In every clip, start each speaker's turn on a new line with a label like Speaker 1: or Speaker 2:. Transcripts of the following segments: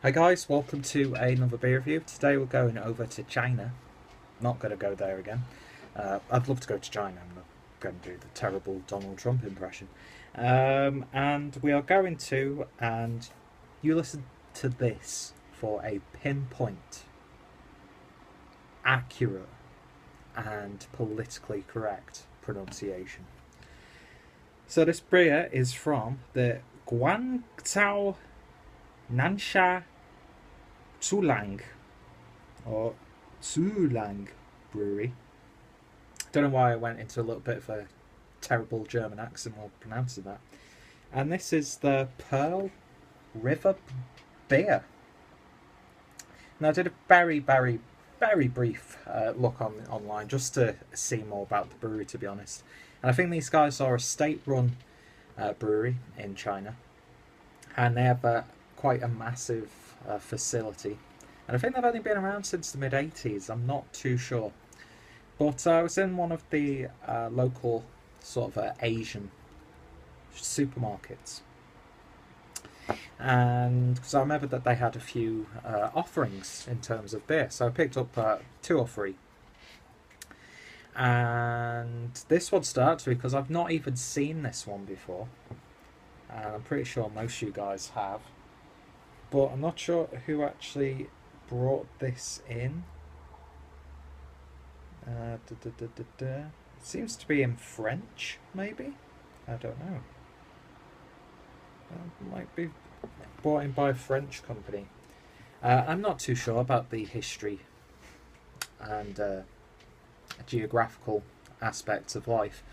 Speaker 1: Hi guys, welcome to another beer review. Today we're going over to China. Not going to go there again. I'd love to go to China. I'm not going to do the terrible Donald Trump impression. And we are going to, and you listen to this for a pinpoint, accurate, and politically correct pronunciation. So this beer is from the Guangzhou Nansha Zhujiang or Zhujiang Brewery. Don't know why I went into a little bit of a terrible German accent while pronouncing that. And this is the Pearl River beer. Now I did a very brief look online just to see more about the brewery, to be honest. And I think these guys are a state-run brewery in China, and they have quite a massive facility, and I think they've only been around since the mid-80s. I'm not too sure, but I was in one of the local sort of Asian supermarkets, and because I remember that they had a few offerings in terms of beer, so I picked up two or three. And this one starts because I've not even seen this one before, and I'm pretty sure most of you guys have, but I'm not sure who actually brought this in. It seems to be in French, maybe? I don't know. It might be brought in by a French company. I'm not too sure about the history and geographical aspects of life,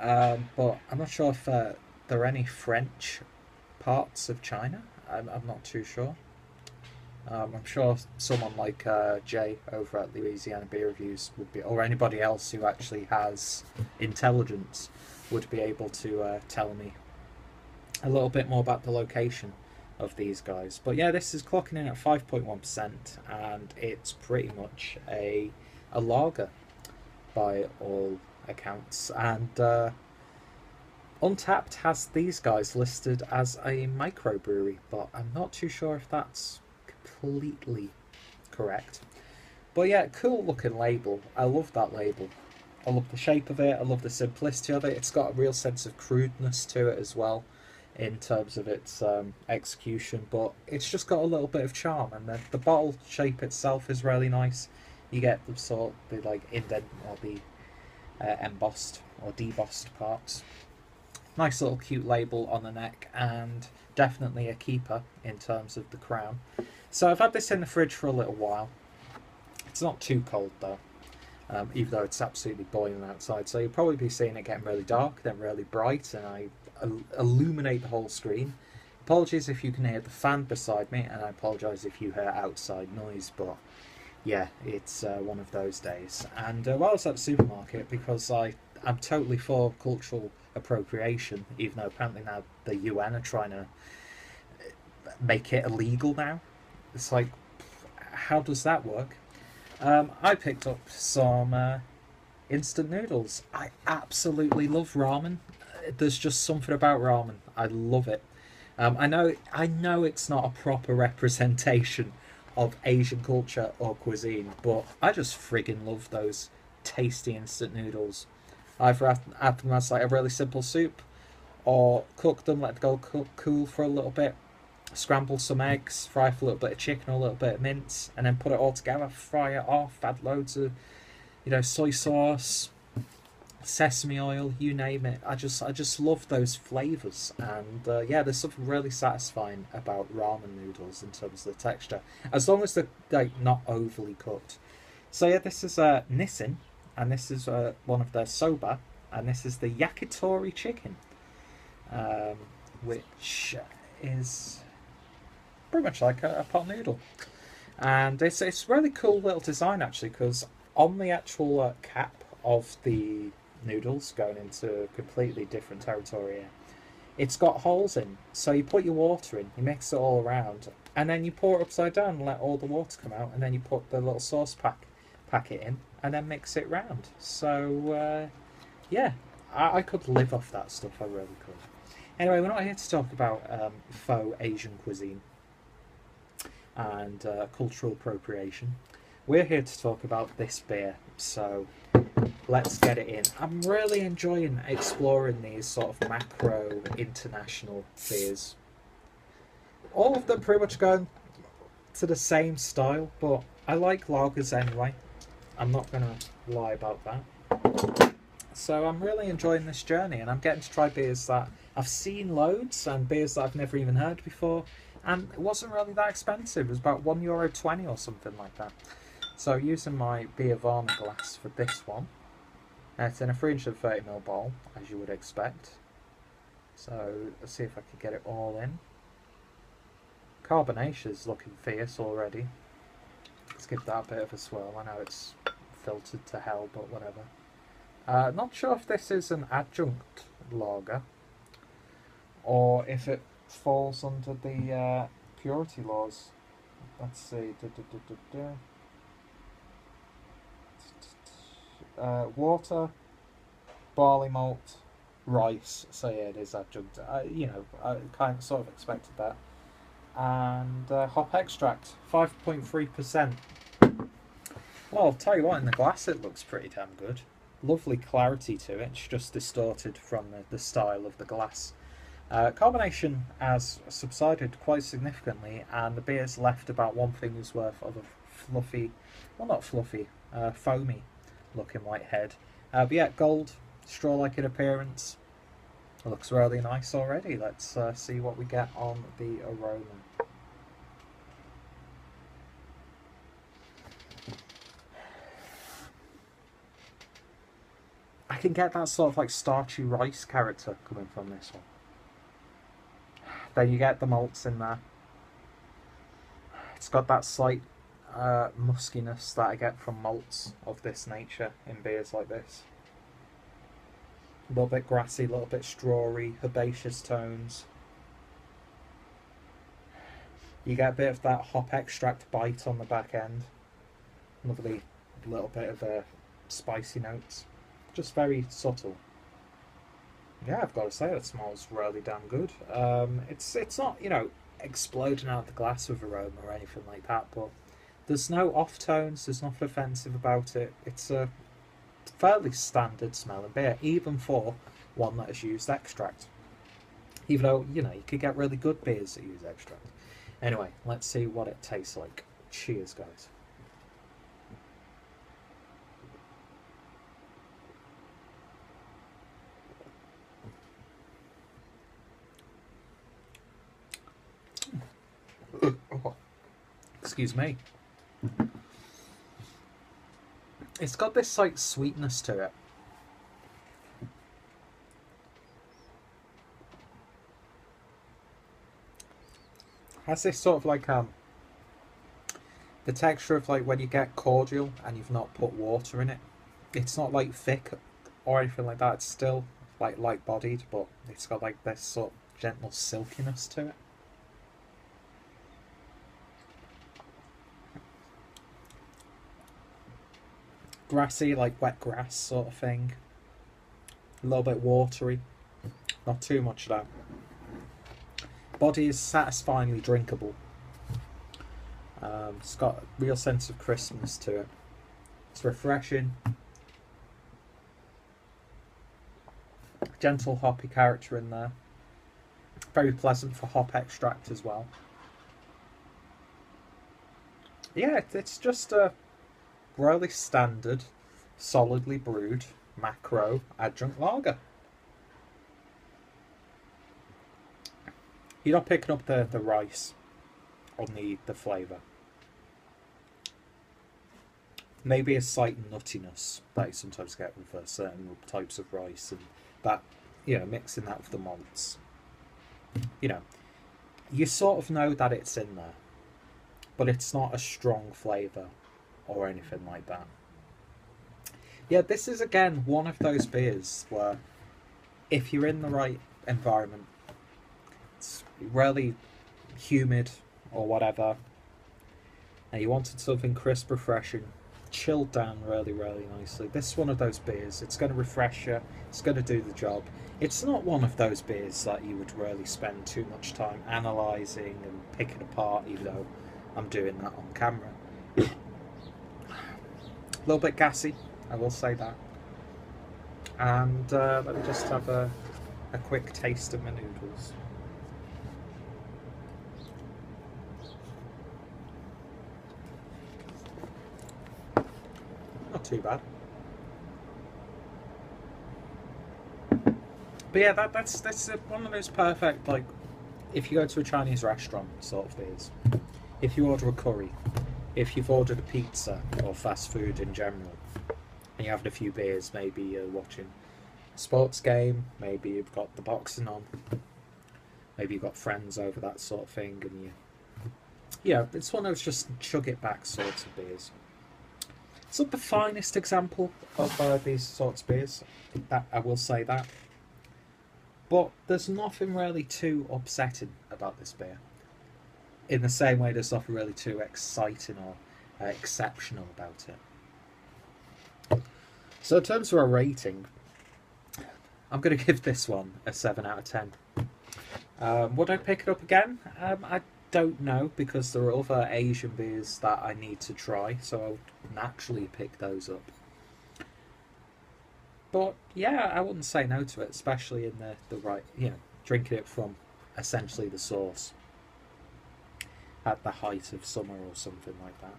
Speaker 1: but I'm not sure if there are any French parts of China. I'm not too sure. I'm sure someone like Jay over at Louisiana Beer Reviews would be, or anybody else who actually has intelligence, would be able to tell me a little bit more about the location of these guys. But yeah, this is clocking in at 5.1%, and it's pretty much a lager by all accounts. And Untapped has these guys listed as a microbrewery, but I'm not too sure if that's completely correct. But yeah, cool looking label. I love that label. I love the shape of it. I love the simplicity of it. It's got a real sense of crudeness to it as well, in terms of its execution, but it's just got a little bit of charm, and the bottle shape itself is really nice. You get the like indent or the embossed or debossed parts. Nice little cute label on the neck, and definitely a keeper in terms of the crown. So I've had this in the fridge for a little while. It's not too cold though, even though it's absolutely boiling outside. So you'll probably be seeing it getting really dark, then really bright, and I illuminate the whole screen. Apologies if you can hear the fan beside me, and I apologise if you hear outside noise, but yeah, it's one of those days. And while I was at the supermarket, because I'm totally for cultural appropriation, even though apparently now the UN are trying to make it illegal now. It's like, how does that work? I picked up some instant noodles. I absolutely love ramen. There's just something about ramen. I love it. I know it's not a proper representation of Asian culture or cuisine, but I just friggin' love those tasty instant noodles. Either add them as like a really simple soup, or cook them, let them go cool for a little bit, scramble some eggs, fry for a little bit of chicken or a little bit of mince, and then put it all together, fry it off, add loads of soy sauce, sesame oil, you name it. I just love those flavors, and yeah, there's something really satisfying about ramen noodles in terms of the texture, as long as they're like not overly cooked. So yeah, this is Nissin, and this is one of their soba, and this is the yakitori chicken, which is pretty much like a pot noodle, and it's really cool little design actually, because on the actual cap of the noodles, going into completely different territory here, it's got holes in, so you put your water in, you mix it all around, and then you pour it upside down and let all the water come out, and then you put the little sauce packet in, and then mix it round. So yeah, I could live off that stuff. I really could. Anyway, we're not here to talk about faux Asian cuisine. and cultural appropriation. We're here to talk about this beer, so let's get it in. I'm really enjoying exploring these sort of macro international beers. All of them pretty much going to the same style, but I like lagers anyway. I'm not going to lie about that. So I'm really enjoying this journey, and I'm getting to try beers that I've seen loads and beers that I've never even heard before. And it wasn't really that expensive. It was about €1.20 or something like that. So using my beer Varna glass for this one. It's in a 330ml bowl, as you would expect. So let's see if I can get it all in. Carbonation's looking fierce already. Let's give that a bit of a swirl. I know it's filtered to hell, but whatever. Not sure if this is an adjunct lager or if it falls under the purity laws. Let's see. Water, barley malt, rice. So yeah, it is adjunct. I kind of sort of expected that. And hop extract, 5.3%. Well, I'll tell you what, in the glass it looks pretty damn good. Lovely clarity to it. It's just distorted from the style of the glass. Carbonation has subsided quite significantly, and the beer's left about one finger's worth of a fluffy, well, not fluffy, foamy looking white head. But yeah, gold, straw-like in appearance. It looks really nice already. Let's see what we get on the aroma. I can get that sort of like starchy rice character coming from this one. Then you get the malts in there. It's got that slight muskiness that I get from malts of this nature in beers like this. A little bit grassy, a little bit strawy, herbaceous tones. You get a bit of that hop extract bite on the back end. Lovely little bit of spicy notes. Just very subtle. Yeah, I've got to say, it smells really damn good. It's not, exploding out of the glass with aroma or anything like that, but there's no off tones, there's nothing offensive about it. It's a fairly standard smelling beer, even for one that has used extract. Even though, you could get really good beers that use extract. Anyway, let's see what it tastes like. Cheers, guys. Oh, excuse me. It's got this like sweetness to it. Has this sort of like the texture of like when you get cordial and you've not put water in it. It's not like thick or anything like that. It's still like light bodied, but it's got like this sort of gentle silkiness to it. Grassy, like wet grass sort of thing. A little bit watery. Not too much though. Body is satisfyingly drinkable. It's got a real sense of crispness to it. It's refreshing. Gentle hoppy character in there. Very pleasant for hop extract as well. Yeah, it's just a really standard, solidly brewed macro adjunct lager. You're not picking up the rice on the flavour. Maybe a slight nuttiness that you sometimes get with certain types of rice, and that, mixing that with the malts. You sort of know that it's in there, but it's not a strong flavour or anything like that. Yeah, this is again one of those beers where if you're in the right environment, it's really humid or whatever, and you wanted something crisp, refreshing, chilled down really, really nicely. This is one of those beers. It's going to refresh you. It's going to do the job. It's not one of those beers that you would really spend too much time analysing and picking apart, even though I'm doing that on camera. A little bit gassy, I will say that. And let me just have a quick taste of my noodles. Not too bad. But yeah, that's one of those perfect, like, if you go to a Chinese restaurant sort of beers. If you order a curry, if you've ordered a pizza or fast food in general, and you're having a few beers, maybe you're watching a sports game, maybe you've got the boxing on, maybe you've got friends over, that sort of thing, and yeah, it's one of those just chug it back sorts of beers. It's not the finest example of these sorts of beers, that I will say that. But there's nothing really too upsetting about this beer. In the same way, there's nothing really too exciting or exceptional about it. So in terms of a rating, I'm going to give this one a 7 out of 10. Would I pick it up again? I don't know, because there are other Asian beers that I need to try, so I'll naturally pick those up. But yeah, I wouldn't say no to it, especially in the right, drinking it from essentially the source at the height of summer or something like that.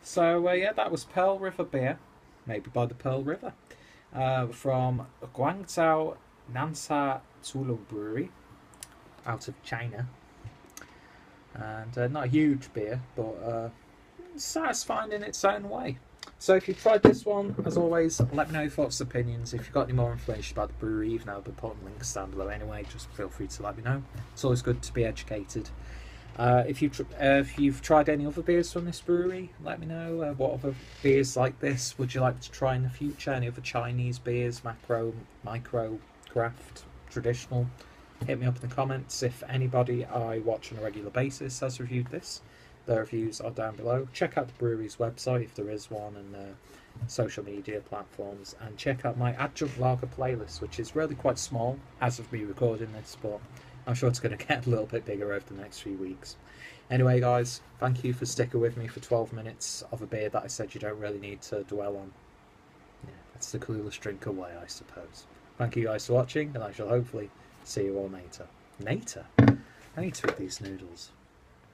Speaker 1: So yeah, that was Pearl River beer, maybe by the Pearl River, from Guangzhou Zhujiang Brewery, out of China. And not a huge beer, but satisfying in its own way. So if you've tried this one, as always, let me know your thoughts and opinions. If you've got any more information about the brewery, even though I'll be putting links down below anyway, just feel free to let me know. It's always good to be educated. If you've tried any other beers from this brewery, let me know. What other beers like this would you like to try in the future? Any other Chinese beers, macro, micro, craft, traditional? Hit me up in the comments. If anybody I watch on a regular basis has reviewed this, their reviews are down below. Check out the brewery's website if there is one, and social media platforms, and check out my adjunct lager playlist, which is really quite small as of me recording this, but I'm sure it's going to get a little bit bigger over the next few weeks. Anyway, guys, thank you for sticking with me for 12 minutes of a beer that I said you don't really need to dwell on. Yeah, that's the coolest drink away, I suppose. Thank you guys for watching, and I shall hopefully see you all later. Later? I need to eat these noodles.